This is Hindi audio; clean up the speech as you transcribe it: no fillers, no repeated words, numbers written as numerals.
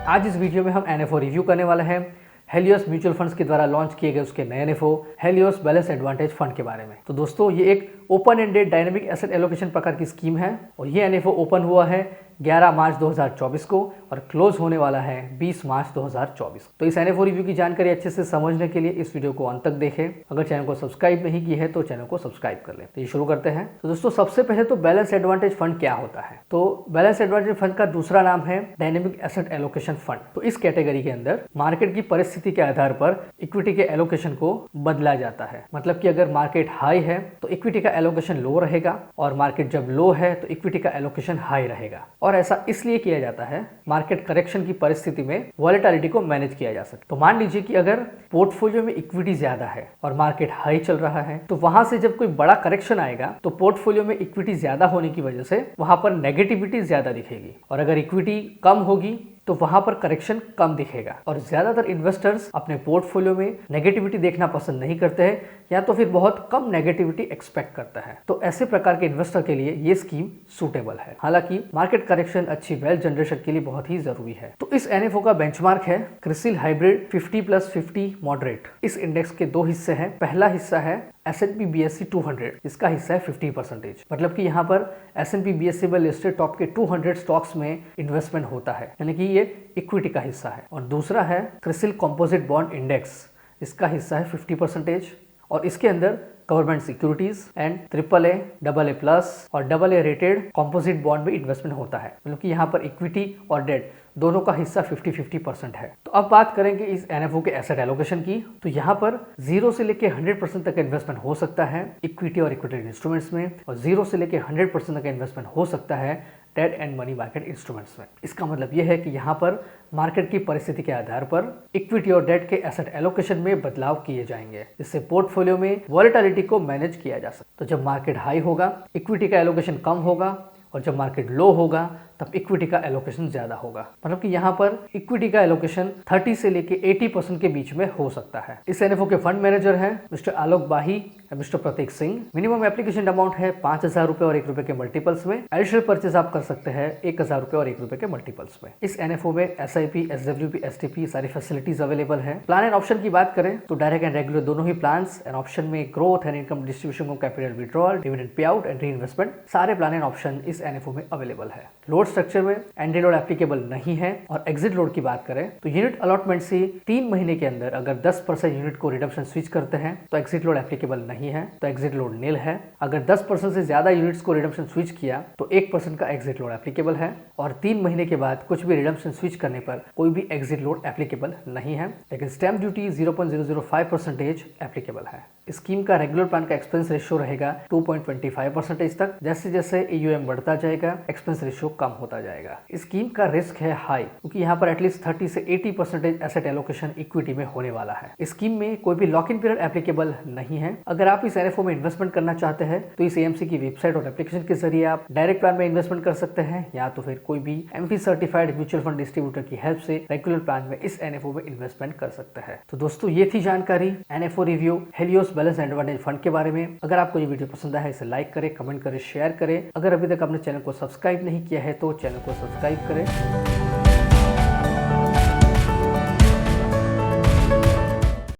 आज इस वीडियो में हम एनएफओ रिव्यू करने वाले हैं हेलियोस म्यूचुअल फंड्स के द्वारा लॉन्च किए गए उसके नए NFO Helios balance advantage fund के बारे में। तो दोस्तों ये एक open ended dynamic asset allocation प्रकार की स्कीम है और ये एनएफओ ओपन हुआ है 11 मार्च 2024 को और क्लोज होने वाला है 20 मार्च 2024। तो इस एनएफओ रिव्यू की जानकारी अच्छे से समझने के लिए इस वीडियो को अंत तक देखें। अगर चैनल को सब्सक्राइब नहीं की है तो चैनल को सब्सक्राइब कर लें। तो ये शुरू करते हैं। तो दोस्तों सबसे पहले तो बैलेंस एडवांटेज फंड क्या होता है। तो बैलेंस एडवांटेज फंड का दूसरा नाम है डायनेमिक एसेट एलोकेशन फंड। तो इस कैटेगरी के अंदर मार्केट की परिस्थिति के आधार पर इक्विटी के एलोकेशन को बदला जाता है। मतलब कि अगर मार्केट हाई है तो इक्विटी का एलोकेशन लो रहेगा और मार्केट जब लो है तो इक्विटी का एलोकेशन हाई रहेगा। और ऐसा इसलिए किया जाता है मार्केट करेक्शन की परिस्थिति में वॉलेटिलिटी को मैनेज किया जा सके। तो मान लीजिए कि अगर पोर्टफोलियो में इक्विटी ज्यादा है और मार्केट हाई चल रहा है तो वहां से जब कोई बड़ा करेक्शन आएगा तो पोर्टफोलियो में इक्विटी ज्यादा होने की वजह से वहां पर नेगेटिविटी ज्यादा दिखेगी और अगर इक्विटी कम होगी तो वहां पर करेक्शन कम दिखेगा। और ज्यादातर इन्वेस्टर्स अपने पोर्टफोलियो में नेगेटिविटी देखना पसंद नहीं करते हैं या तो फिर बहुत कम नेगेटिविटी एक्सपेक्ट करता है। तो ऐसे प्रकार के इन्वेस्टर के लिए ये स्कीम सूटेबल है। हालांकि मार्केट करेक्शन अच्छी वेल्थ जनरेशन के लिए बहुत ही जरूरी है। तो इस एनएफओ का बेंचमार्क है क्रिसिल हाइब्रिड 50+50 मॉडरेट। इस इंडेक्स के दो हिस्से हैं। पहला हिस्सा है S&P BSE 200, इसका हिस्सा है 50%। मतलब कि यहाँ पर S&P BSE में लिस्टेड टॉप के 200 स्टॉक्स में इन्वेस्टमेंट होता है, यानी कि ये इक्विटी का हिस्सा है। और दूसरा है क्रिसिल कंपोजिट बॉन्ड इंडेक्स, इसका हिस्सा है 50% और इसके अंदर government securities and AAA, AA+ और AA रेटेड कंपोजिट बॉन्ड में इन्वेस्टमेंट होता है। मतलब कि यहाँ पर इक्विटी और डेट दोनों का हिस्सा 50-50% है। तो अब बात करेंगे इस एनएफओ के एसेट एलोकेशन की। तो यहाँ पर 0 से लेके 100% तक इन्वेस्टमेंट हो सकता है इक्विटी और इक्विटी इंस्ट्रूमेंट्स में और 0 से लेके 100% तक इन्वेस्टमेंट हो सकता है debt and money market instruments में। इसका मतलब यह है कि यहाँ पर मार्केट की परिस्थिति के आधार पर इक्विटी और डेट के एसेट एलोकेशन में बदलाव किए जाएंगे, जिससे पोर्टफोलियो में वॉलेटिलिटी को मैनेज किया जा सकता है। तो जब मार्केट हाई होगा इक्विटी का एलोकेशन कम होगा और जब मार्केट लो होगा तब इक्विटी का एलोकेशन ज्यादा होगा। मतलब कि यहाँ पर इक्विटी का एलोकेशन 30 से लेके 80% के बीच में हो सकता है। इस एनएफओ के फंड मैनेजर हैं मिस्टर आलोक बाही और मिस्टर प्रतीक सिंह। मिनिमम एप्लीकेशन अमाउंट है 5,000 रुपए और 1 रुपए के मल्टीपल्स में। एडिशनल परचेज आप कर सकते हैं 1,000 रुपए और 1 रुपए के मल्टीपल्स में। इस एनएफओ में SIP, SWP, STP सारी फैसिलिटीज अवेलेबल है। प्लान एंड ऑप्शन की बात करें तो डायरेक्ट एंड रेगुलर दोनों ही प्लान एंड ऑप्शन में ग्रोथ एंड इनकम डिस्ट्रीब्यूशन को capital withdrawal, dividend pay out and re investment सारे प्लान एंड ऑप्शन इस एनएफओ में अवेलेबल है। लोड स्ट्रक्चर में एंट्री लोड एप्लीकेबल नहीं है। और एग्जिट लोड की बात करें तो यूनिट अलॉटमेंट से 3 महीने के अंदर अगर 10% यूनिट को रिडम्पशन स्विच करते हैं तो एग्जिट लोड एप्लीकेबल नहीं है, तो एग्जिट लोड नील है। अगर 10% से ज्यादा यूनिट्स को रिडम्पशन स्विच किया तो 1% का एग्जिट लोड एप्लीकेबल है और 3 महीने के बाद कुछ भी रिडम्पशन स्विच करने पर कोई भी एग्जिट लोड एप्लीकेबल नहीं है। लेकिन स्टैम्प ड्यूटी 0.005% एप्लीकेबल है। स्कीम का रेगुलर प्लान का एक्सपेंस रेशियो रहेगा 2.25% तक। जैसे जैसे AUM बढ़ता जाएगा एक्सपेंस रेशियो कम होता जाएगा। स्कीम का रिस्क है हाई क्योंकि यहाँ पर एटलीस्ट 30 से 80% एसेट एलोकेशन इक्विटी में होने वाला है। स्कीम में कोई भी लॉक इन पीरियड एप्लीकेबल नहीं है। अगर आप इस एनएफओ में इन्वेस्टमेंट करना चाहते हैं तो इस AMC की वेबसाइट और एप्लीकेशन के जरिए आप डायरेक्ट प्लान में इन्वेस्टमेंट कर सकते हैं या तो फिर कोई भी MF certified mutual fund distributor की हेल्प से रेगुलर प्लान में इस एनएफओ में इन्वेस्टमेंट कर सकते हैं। तो दोस्तों ये थी जानकारी NFO review Helios balance advantage fund के बारे में। अगर आपको ये वीडियो पसंद आया इसे लाइक करें, कमेंट करें, शेयर करें। अगर अभी तक आपने चैनल को सब्सक्राइब नहीं किया है तो चैनल को सब्सक्राइब करें।